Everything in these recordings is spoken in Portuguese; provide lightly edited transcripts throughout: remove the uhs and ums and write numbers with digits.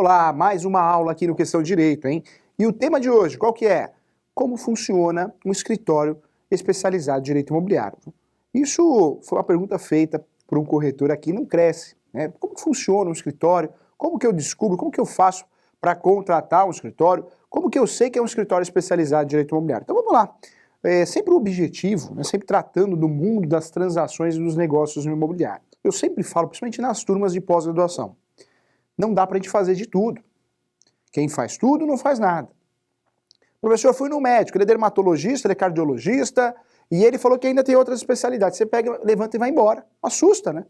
Olá, mais uma aula aqui no Questão de Direito, hein? E o tema de hoje, qual que é? Como funciona um escritório especializado em direito imobiliário? Isso foi uma pergunta feita por um corretor aqui, não cresce, né? Como funciona um escritório? Como que eu descubro? Como que eu faço para contratar um escritório? Como que eu sei que é um escritório especializado em direito imobiliário? Então vamos lá. Sempre o objetivo, né, sempre tratando do mundo das transações e dos negócios no imobiliário. Eu sempre falo, principalmente nas turmas de pós-graduação, não dá para a gente fazer de tudo. Quem faz tudo não faz nada. O professor foi no médico, ele é dermatologista, ele é cardiologista, e ele falou que ainda tem outras especialidades. Você pega, levanta e vai embora. Assusta, né?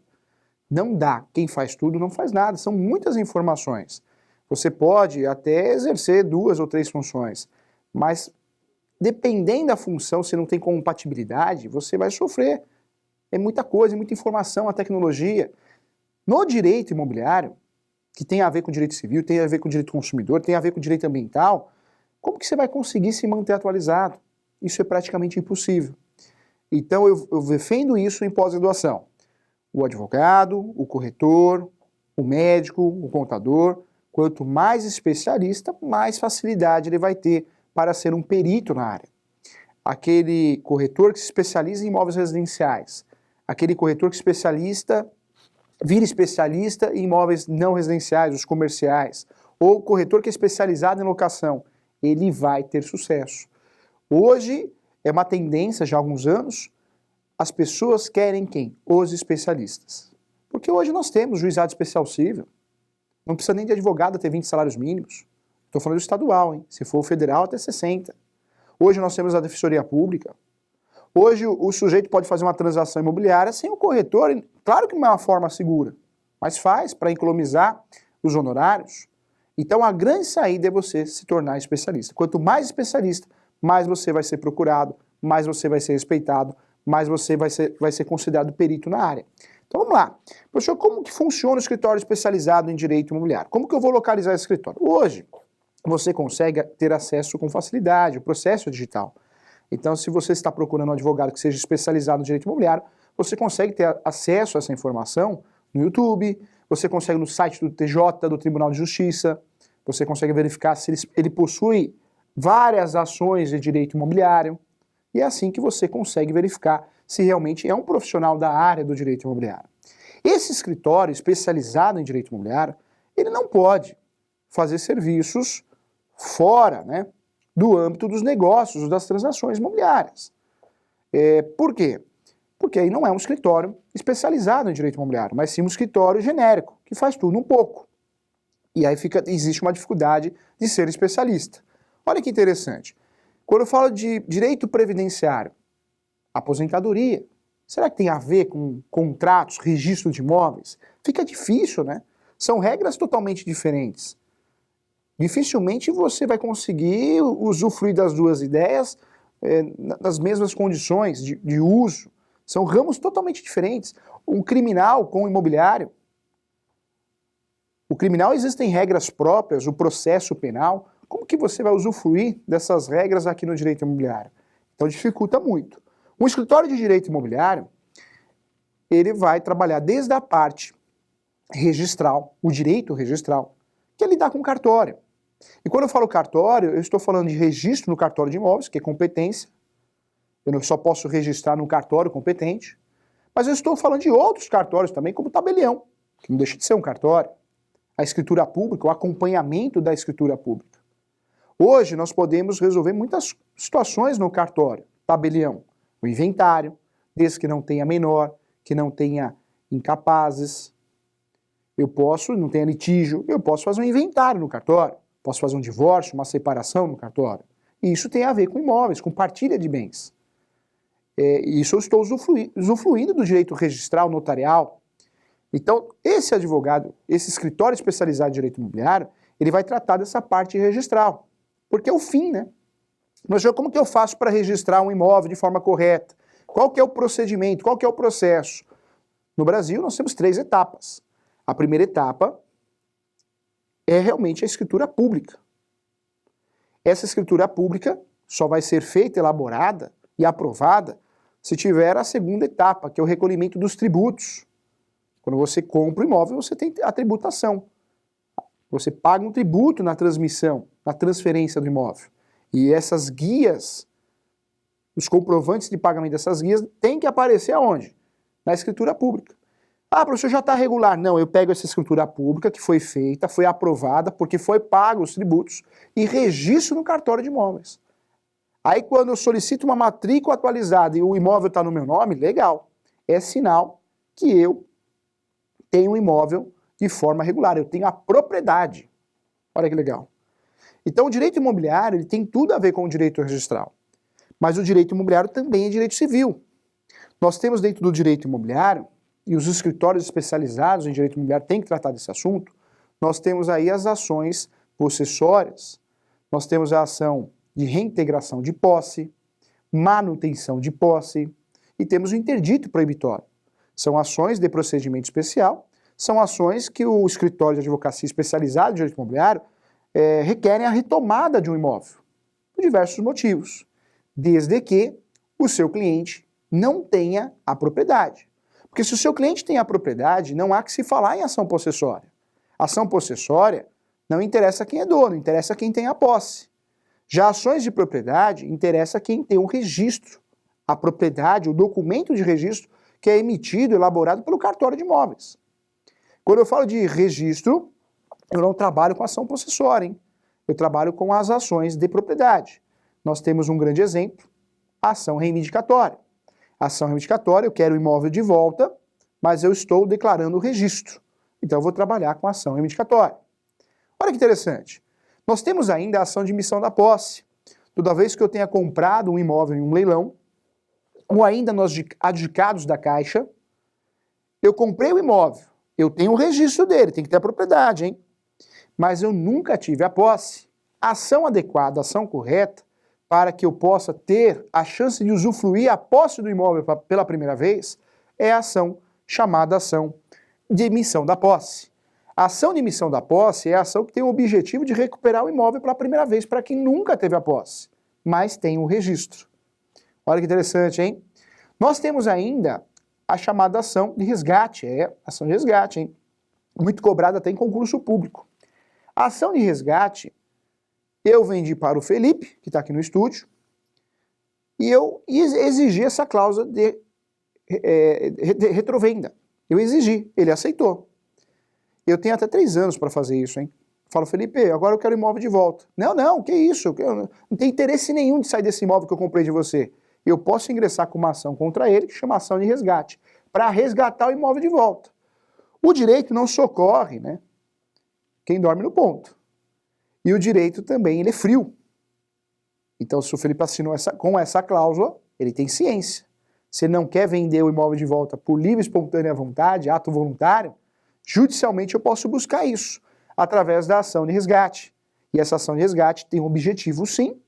Não dá. Quem faz tudo não faz nada. São muitas informações. Você pode até exercer 2 ou 3 funções, mas dependendo da função, se não tem compatibilidade, você vai sofrer. É muita coisa, muita informação, a tecnologia. No direito imobiliário, que tem a ver com direito civil, tem a ver com direito consumidor, tem a ver com direito ambiental, como que você vai conseguir se manter atualizado? Isso é praticamente impossível. Então eu defendo isso em pós-graduação. O advogado, o corretor, o médico, o contador, quanto mais especialista, mais facilidade ele vai ter para ser um perito na área. Aquele corretor que se especializa em imóveis residenciais, aquele corretor que vira especialista em imóveis não residenciais, os comerciais, ou o corretor que é especializado em locação, ele vai ter sucesso. Hoje é uma tendência, já há alguns anos, as pessoas querem quem? Os especialistas. Porque hoje nós temos juizado especial civil, não precisa nem de advogado ter 20 salários mínimos. Estou falando do estadual, hein? Se for o federal, até 60. Hoje nós temos a defensoria pública. Hoje o sujeito pode fazer uma transação imobiliária sem o corretor, claro que não é uma forma segura, mas faz para economizar os honorários. Então a grande saída é você se tornar especialista. Quanto mais especialista, mais você vai ser procurado, mais você vai ser respeitado, mais você vai ser considerado perito na área. Então vamos lá. Professor, como que funciona o escritório especializado em direito imobiliário? Como que eu vou localizar esse escritório? Hoje, você consegue ter acesso com facilidade, o processo digital. Então, se você está procurando um advogado que seja especializado no direito imobiliário, você consegue ter acesso a essa informação no YouTube, você consegue no site do TJ, do Tribunal de Justiça, você consegue verificar se ele possui várias ações de direito imobiliário, e é assim que você consegue verificar se realmente é um profissional da área do direito imobiliário. Esse escritório especializado em direito imobiliário, ele não pode fazer serviços fora, né, do âmbito dos negócios, das transações imobiliárias. Por quê? Porque aí não é um escritório especializado em direito imobiliário, mas sim um escritório genérico, que faz tudo um pouco. E aí existe uma dificuldade de ser especialista. Olha que interessante. Quando eu falo de direito previdenciário, aposentadoria, será que tem a ver com contratos, registro de imóveis? Fica difícil, né? São regras totalmente diferentes. Dificilmente você vai conseguir usufruir das duas ideias nas mesmas condições de uso. São ramos totalmente diferentes. Um criminal com um imobiliário, o criminal existem regras próprias, o processo penal. Como que você vai usufruir dessas regras aqui no direito imobiliário? Então dificulta muito. Um escritório de direito imobiliário, ele vai trabalhar desde a parte registral, o direito registral, que é lidar com cartório. E quando eu falo cartório, eu estou falando de registro no cartório de imóveis, que é competência. Eu não só posso registrar no cartório competente, mas eu estou falando de outros cartórios também, como o tabelião, que não deixa de ser um cartório. A escritura pública, o acompanhamento da escritura pública. Hoje nós podemos resolver muitas situações no cartório, tabelião, o inventário, desde que não tenha menor, que não tenha incapazes. Não tenha litígio, eu posso fazer um inventário no cartório. Posso fazer um divórcio, uma separação no cartório. E isso tem a ver com imóveis, com partilha de bens. Isso eu estou usufruindo do direito registral, notarial. Então, esse advogado, esse escritório especializado em direito imobiliário, ele vai tratar dessa parte registral. Porque é o fim, né? Mas como que eu faço para registrar um imóvel de forma correta? Qual que é o procedimento? Qual que é o processo? No Brasil, nós temos 3 etapas. A primeira etapa é realmente a escritura pública. Essa escritura pública só vai ser feita, elaborada e aprovada se tiver a segunda etapa, que é o recolhimento dos tributos. Quando você compra o imóvel, você tem a tributação. Você paga um tributo na transmissão, na transferência do imóvel. E essas guias, os comprovantes de pagamento dessas guias, têm que aparecer aonde? Na escritura pública. Ah, professor, já está regular. Não, eu pego essa escritura pública que foi feita, foi aprovada, porque foi pago os tributos, e registro no cartório de imóveis. Aí quando eu solicito uma matrícula atualizada e o imóvel está no meu nome, legal. É sinal que eu tenho um imóvel de forma regular, eu tenho a propriedade. Olha que legal. Então o direito imobiliário ele tem tudo a ver com o direito registral. Mas o direito imobiliário também é direito civil. Nós temos dentro do direito imobiliário, e os escritórios especializados em direito imobiliário têm que tratar desse assunto, nós temos aí as ações possessórias, nós temos a ação de reintegração de posse, manutenção de posse, e temos o interdito proibitório. São ações de procedimento especial, são ações que o escritório de advocacia especializado em direito imobiliário requerem a retomada de um imóvel, por diversos motivos, desde que o seu cliente não tenha a propriedade. Porque se o seu cliente tem a propriedade, não há que se falar em ação possessória. Ação possessória não interessa quem é dono, interessa quem tem a posse. Já ações de propriedade interessa quem tem um registro, a propriedade, o documento de registro que é emitido, elaborado pelo cartório de imóveis. Quando eu falo de registro, eu não trabalho com ação possessória, hein? Eu trabalho com as ações de propriedade. Nós temos um grande exemplo, a ação reivindicatória. A ação reivindicatória, eu quero o imóvel de volta, mas eu estou declarando o registro. Então eu vou trabalhar com a ação reivindicatória. Olha que interessante. Nós temos ainda a ação de emissão da posse. Toda vez que eu tenha comprado um imóvel em um leilão, ou ainda nos adjudicados da Caixa, eu comprei o imóvel, eu tenho o registro dele, tem que ter a propriedade, hein? Mas eu nunca tive a posse. A ação adequada, a ação correta, para que eu possa ter a chance de usufruir a posse do imóvel pela primeira vez, é a ação chamada ação de emissão da posse. A ação de emissão da posse é a ação que tem o objetivo de recuperar o imóvel pela primeira vez para quem nunca teve a posse, mas tem o registro. Olha que interessante, hein? Nós temos ainda a chamada ação de resgate, ação de resgate, hein? Muito cobrada até em concurso público. A ação de resgate, eu vendi para o Felipe, que está aqui no estúdio, e eu exigi essa cláusula de retrovenda. Eu exigi, ele aceitou. Eu tenho até 3 anos para fazer isso, hein? Falo, Felipe, agora eu quero o imóvel de volta. Não, que isso? Eu não tenho interesse nenhum de sair desse imóvel que eu comprei de você. Eu posso ingressar com uma ação contra ele, que chama ação de resgate, para resgatar o imóvel de volta. O direito não socorre, né, quem dorme no ponto. E o direito também, ele é frio. Então, se o Felipe assinou com essa cláusula, ele tem ciência. Se ele não quer vender o imóvel de volta por livre e espontânea vontade, ato voluntário, judicialmente eu posso buscar isso, através da ação de resgate. E essa ação de resgate tem o objetivo, sim,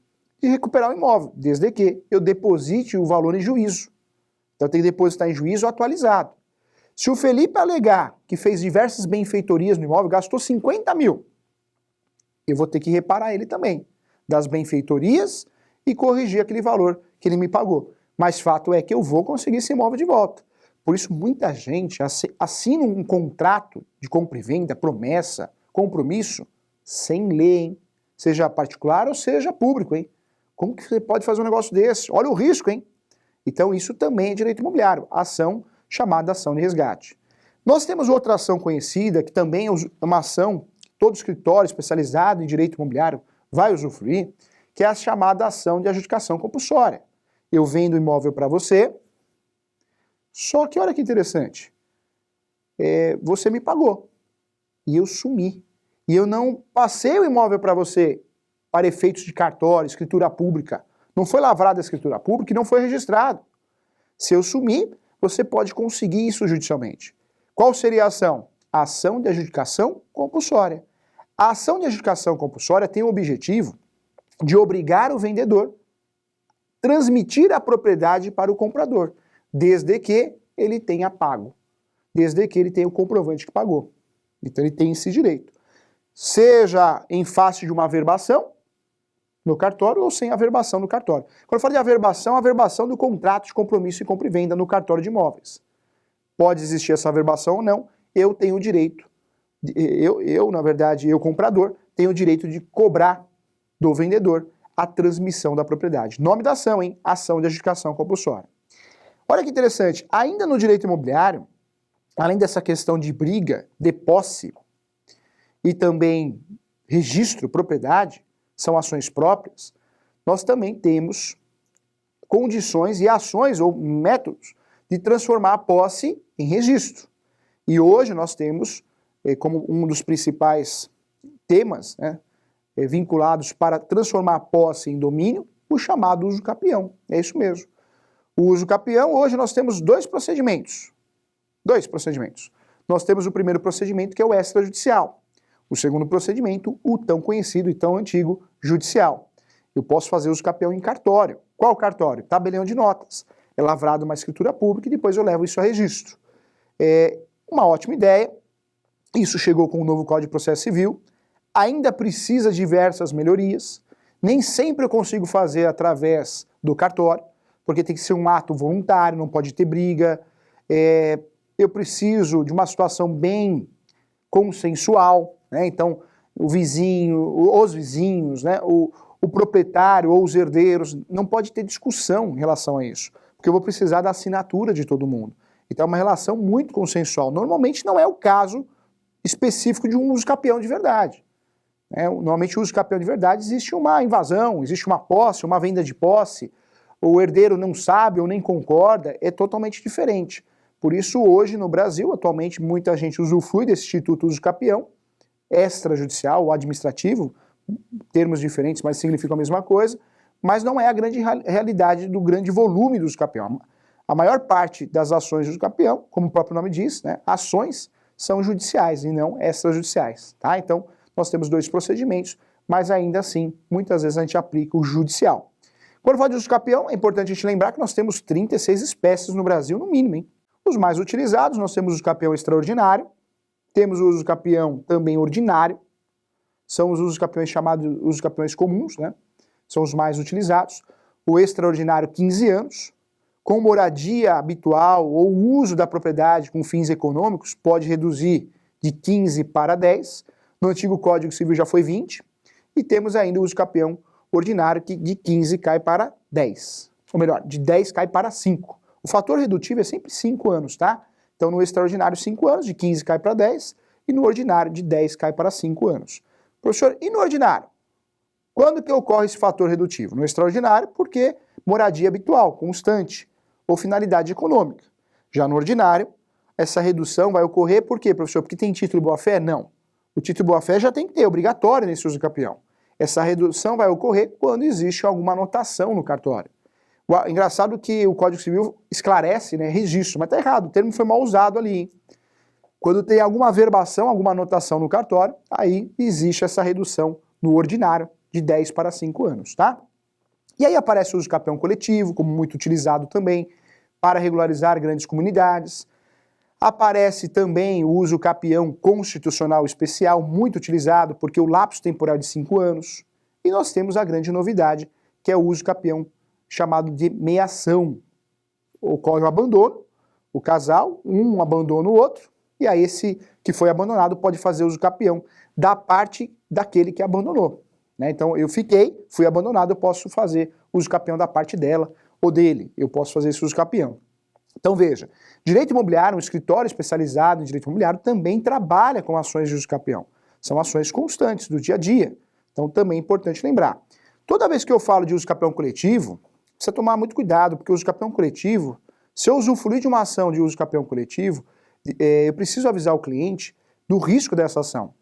de recuperar o imóvel, desde que eu deposite o valor em juízo. Então eu tenho que depositar em juízo atualizado. Se o Felipe alegar que fez diversas benfeitorias no imóvel, gastou 50 mil, eu vou ter que reparar ele também, das benfeitorias e corrigir aquele valor que ele me pagou. Mas fato é que eu vou conseguir esse imóvel de volta. Por isso muita gente assina um contrato de compra e venda, promessa, compromisso, sem ler, hein? Seja particular ou seja público, hein? Como que você pode fazer um negócio desse? Olha o risco, hein? Então isso também é direito imobiliário, ação chamada ação de resgate. Nós temos outra ação conhecida, que também é uma ação que todo escritório especializado em direito imobiliário vai usufruir, que é a chamada ação de adjudicação compulsória. Eu vendo o imóvel para você, só que olha que interessante, você me pagou e eu sumi. E eu não passei o imóvel para você para efeitos de cartório, escritura pública. Não foi lavrada a escritura pública e não foi registrado. Se eu sumir, você pode conseguir isso judicialmente. Qual seria a ação? A ação de adjudicação compulsória. A ação de adjudicação compulsória tem o objetivo de obrigar o vendedor a transmitir a propriedade para o comprador, desde que ele tenha pago, desde que ele tenha o comprovante que pagou. Então ele tem esse direito. Seja em face de uma averbação no cartório ou sem averbação no cartório. Quando eu falo de averbação, a averbação do contrato de compromisso e compra e venda no cartório de imóveis. Pode existir essa averbação ou não, eu tenho o direito na verdade, eu comprador, tenho o direito de cobrar do vendedor a transmissão da propriedade. Nome da ação, hein? Ação de adjudicação compulsória. Olha que interessante, ainda no direito imobiliário, além dessa questão de briga, de posse e também registro, propriedade, são ações próprias, nós também temos condições e ações ou métodos de transformar a posse em registro. E hoje nós temos como um dos principais temas, né, vinculados para transformar a posse em domínio, o chamado uso capião. É isso mesmo. O uso capião, hoje nós temos dois procedimentos. Nós temos o primeiro procedimento, que é o extrajudicial. O segundo procedimento, o tão conhecido e tão antigo judicial. Eu posso fazer uso capião em cartório. Qual cartório? Tabelião de notas. É lavrado uma escritura pública e depois eu levo isso a registro. É uma ótima ideia. Isso chegou com o novo Código de Processo Civil. Ainda precisa de diversas melhorias. Nem sempre eu consigo fazer através do cartório, porque tem que ser um ato voluntário, não pode ter briga. Eu preciso de uma situação bem consensual, né? Então, o vizinho, os vizinhos, né? O proprietário ou os herdeiros, não pode ter discussão em relação a isso, porque eu vou precisar da assinatura de todo mundo. Então é uma relação muito consensual. Normalmente não é o caso específico de um uso capião de verdade. Normalmente o uso capião de verdade existe uma invasão, existe uma posse, uma venda de posse, o herdeiro não sabe ou nem concorda, é totalmente diferente. Por isso hoje no Brasil, atualmente, muita gente usufrui desse instituto uso capião, extrajudicial ou administrativo, termos diferentes, mas significam a mesma coisa, mas não é a grande realidade do grande volume do uso capião. A maior parte das ações do uso capião, como o próprio nome diz, né, ações são judiciais e não extrajudiciais, tá? Então, nós temos dois procedimentos, mas ainda assim, muitas vezes a gente aplica o judicial. Quando fala de uso capião, é importante a gente lembrar que nós temos 36 espécies no Brasil, no mínimo, hein? Os mais utilizados, nós temos o uso capião extraordinário, temos o uso capião também ordinário, são os usos capiões chamados usos capiões comuns, né? São os mais utilizados. O extraordinário, 15 anos, com moradia habitual ou uso da propriedade com fins econômicos, pode reduzir de 15 para 10. No antigo Código Civil já foi 20. E temos ainda o uso capião ordinário, que de 15 cai para 10. Ou melhor, de 10 cai para 5. O fator redutivo é sempre 5 anos, tá? Então no extraordinário 5 anos, de 15 cai para 10, e no ordinário de 10 cai para 5 anos. Professor, e no ordinário? Quando que ocorre esse fator redutivo? No extraordinário, porque moradia habitual, constante, ou finalidade econômica. Já no ordinário, essa redução vai ocorrer por quê, professor? Porque tem título boa-fé? Não. O título boa-fé já tem que ter, obrigatório nesse uso capião. Essa redução vai ocorrer quando existe alguma anotação no cartório. Engraçado que o Código Civil esclarece, né, registro, mas tá errado, o termo foi mal usado ali, hein? Quando tem alguma verbação, alguma anotação no cartório, aí existe essa redução no ordinário de 10 para 5 anos, tá? E aí aparece o uso capião coletivo, como muito utilizado também, para regularizar grandes comunidades. Aparece também o uso capião constitucional especial, muito utilizado, porque o lapso temporal é de 5 anos. E nós temos a grande novidade, que é o uso capião chamado de meação. Ocorre o abandono, o casal, um abandona o outro, e aí esse que foi abandonado pode fazer uso capião da parte daquele que abandonou, né? Então eu fui abandonado, eu posso fazer uso capião da parte dela ou dele, eu posso fazer esse uso capião. Então veja, direito imobiliário, um escritório especializado em direito imobiliário também trabalha com ações de uso capião. São ações constantes do dia a dia, então também é importante lembrar. Toda vez que eu falo de uso capião coletivo, precisa tomar muito cuidado, porque o uso capião coletivo, se eu usufruir de uma ação de uso capião coletivo, eu preciso avisar o cliente do risco dessa ação.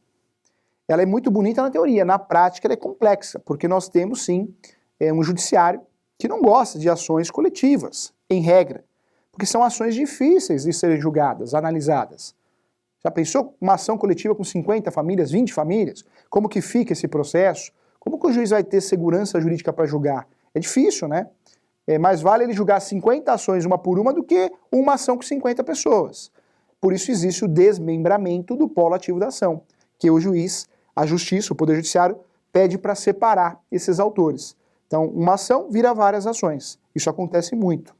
Ela é muito bonita na teoria, na prática ela é complexa, porque nós temos sim um judiciário que não gosta de ações coletivas, em regra, porque são ações difíceis de serem julgadas, analisadas. Já pensou uma ação coletiva com 50 famílias, 20 famílias? Como que fica esse processo? Como que o juiz vai ter segurança jurídica para julgar? É difícil, né? Mais vale ele julgar 50 ações uma por uma do que uma ação com 50 pessoas. Por isso existe o desmembramento do polo ativo da ação, que o juiz, a justiça, o Poder Judiciário, pede para separar esses autores. Então, uma ação vira várias ações. Isso acontece muito.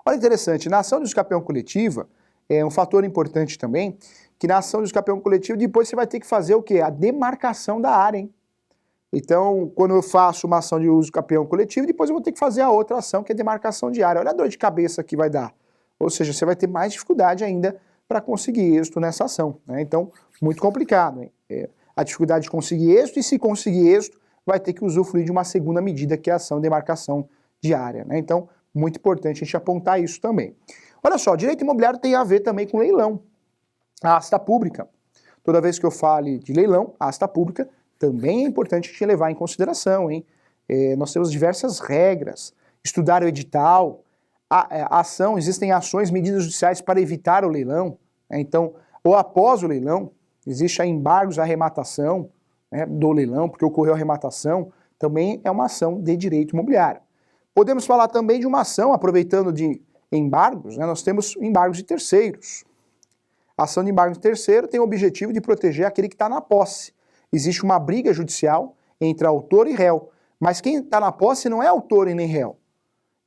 Olha interessante, na ação de uso capião coletiva, um fator importante também, que na ação de uso capião coletivo, depois você vai ter que fazer o quê? A demarcação da área, hein? Então, quando eu faço uma ação de uso capião coletivo, depois eu vou ter que fazer a outra ação, que é demarcação de área. Olha a dor de cabeça que vai dar. Ou seja, você vai ter mais dificuldade ainda para conseguir êxito nessa ação, né? Então, muito complicado, hein? A dificuldade de conseguir êxito, e se conseguir êxito, vai ter que usufruir de uma segunda medida, que é a ação de demarcação de área, né? Então, muito importante a gente apontar isso também. Olha só, direito imobiliário tem a ver também com leilão. A asta pública. Toda vez que eu fale de leilão, a asta pública, também é importante a gente levar em consideração, hein? Nós temos diversas regras, estudar o edital, a ação, existem ações, medidas judiciais para evitar o leilão, né? Então, ou após o leilão, existe embargos à arrematação, né, do leilão, porque ocorreu a arrematação, também é uma ação de direito imobiliário. Podemos falar também de uma ação, aproveitando de embargos, né, nós temos embargos de terceiros. A ação de embargo de terceiro tem o objetivo de proteger aquele que está na posse. Existe uma briga judicial entre autor e réu, mas quem está na posse não é autor e nem réu.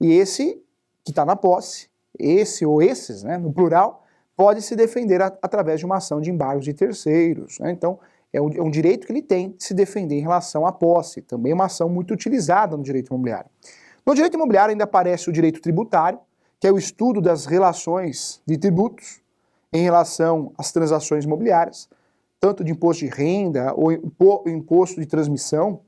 E esse que está na posse, esse ou esses, né, no plural, pode se defender através de uma ação de embargos de terceiros, né? Então, é um direito que ele tem de se defender em relação à posse. Também é uma ação muito utilizada no direito imobiliário. No direito imobiliário ainda aparece o direito tributário, que é o estudo das relações de tributos em relação às transações imobiliárias, tanto de imposto de renda ou imposto de transmissão.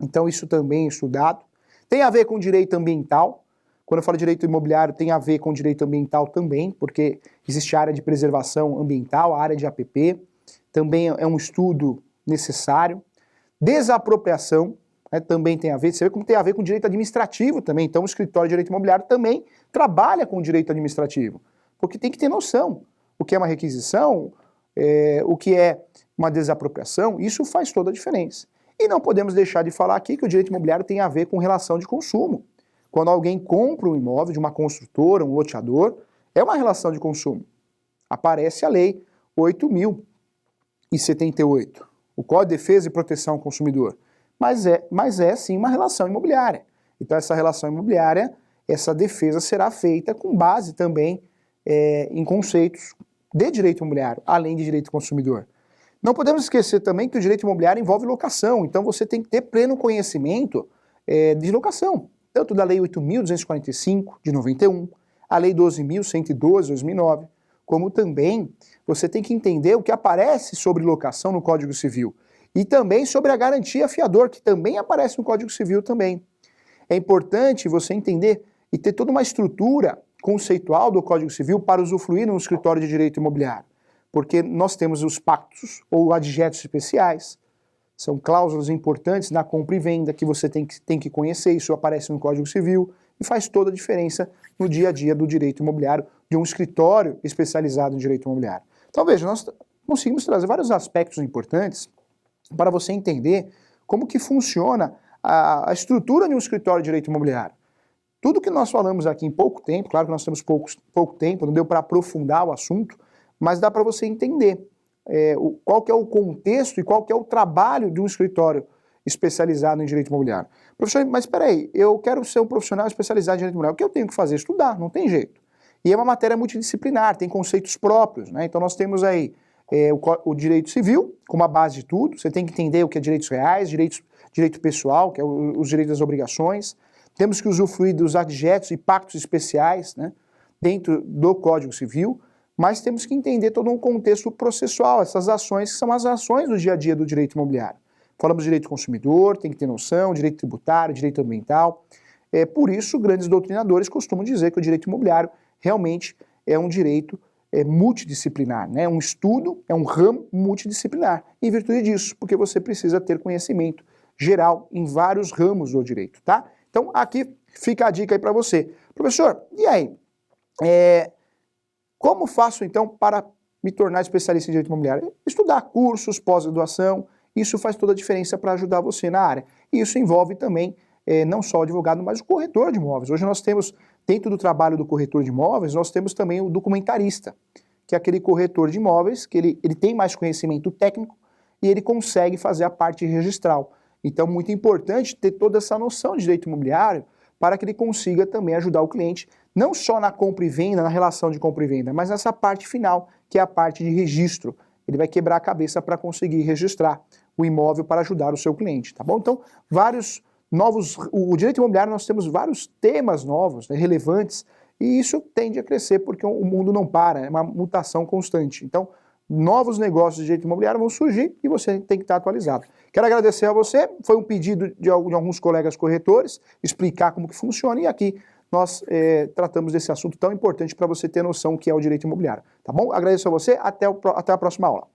Então isso também é estudado. Tem a ver com direito ambiental. Quando eu falo de direito imobiliário, tem a ver com direito ambiental também, porque existe a área de preservação ambiental, a área de APP, também é um estudo necessário. Desapropriação, né, também tem a ver, você vê como tem a ver com direito administrativo também. Então o escritório de direito imobiliário também trabalha com direito administrativo, porque tem que ter noção o que é uma requisição, o que é uma desapropriação. Isso faz toda a diferença. E não podemos deixar de falar aqui que o direito imobiliário tem a ver com relação de consumo. Quando alguém compra um imóvel de uma construtora, um loteador, é uma relação de consumo. Aparece a lei 8.078, o Código de Defesa e Proteção ao Consumidor. Mas é sim uma relação imobiliária. Então essa relação imobiliária, essa defesa será feita com base também em conceitos de direito imobiliário, além de direito consumidor. Não podemos esquecer também que o direito imobiliário envolve locação, então você tem que ter pleno conhecimento de locação, tanto da Lei 8.245, de 91, a Lei 12.112, de 2009, como também você tem que entender o que aparece sobre locação no Código Civil e também sobre a garantia fiador, que também aparece no Código Civil também. É importante você entender e ter toda uma estrutura conceitual do Código Civil para usufruir no escritório de direito imobiliário, porque nós temos os pactos ou adjetos especiais, são cláusulas importantes na compra e venda que você tem que conhecer, isso aparece no Código Civil e faz toda a diferença no dia a dia do direito imobiliário, de um escritório especializado em direito imobiliário. Então veja, nós conseguimos trazer vários aspectos importantes para você entender como que funciona a estrutura de um escritório de direito imobiliário. Tudo que nós falamos aqui em pouco tempo, claro que nós temos pouco tempo, não deu para aprofundar o assunto, mas dá para você entender qual que é o contexto e qual que é o trabalho de um escritório especializado em direito imobiliário. Professor, mas espera aí, eu quero ser um profissional especializado em direito imobiliário, o que eu tenho que fazer? Estudar, não tem jeito. E é uma matéria multidisciplinar, tem conceitos próprios, né? Então nós temos aí o direito civil como a base de tudo, você tem que entender o que é direitos reais, direito pessoal, que é os direitos das obrigações. Temos que usufruir dos adjetos e pactos especiais, né, dentro do Código Civil, mas temos que entender todo um contexto processual, essas ações que são as ações do dia a dia do direito imobiliário. Falamos de direito consumidor, tem que ter noção, direito tributário, direito ambiental. Por isso, grandes doutrinadores costumam dizer que o direito imobiliário realmente é um direito multidisciplinar, né? Um estudo, é um ramo multidisciplinar, em virtude disso, porque você precisa ter conhecimento geral em vários ramos do direito, tá? Então, aqui fica a dica aí para você. Professor, e aí? Como faço, então, para me tornar especialista em direito imobiliário? Estudar cursos, pós-graduação, isso faz toda a diferença para ajudar você na área. E isso envolve também, não só o advogado, mas o corretor de imóveis. Hoje nós temos, dentro do trabalho do corretor de imóveis, nós temos também o documentarista, que é aquele corretor de imóveis, que ele tem mais conhecimento técnico e ele consegue fazer a parte registral. Então, muito importante ter toda essa noção de direito imobiliário para que ele consiga também ajudar o cliente não só na compra e venda, na relação de compra e venda, mas nessa parte final, que é a parte de registro. Ele vai quebrar a cabeça para conseguir registrar o imóvel para ajudar o seu cliente, tá bom? Então, vários novos, o direito imobiliário nós temos vários temas novos, né, relevantes, e isso tende a crescer porque o mundo não para, é uma mutação constante. Então, novos negócios de direito imobiliário vão surgir e você tem que estar atualizado. Quero agradecer a você, foi um pedido de alguns colegas corretores, explicar como que funciona, e aqui nós tratamos desse assunto tão importante para você ter noção que é o direito imobiliário, tá bom? Agradeço a você, até a próxima aula.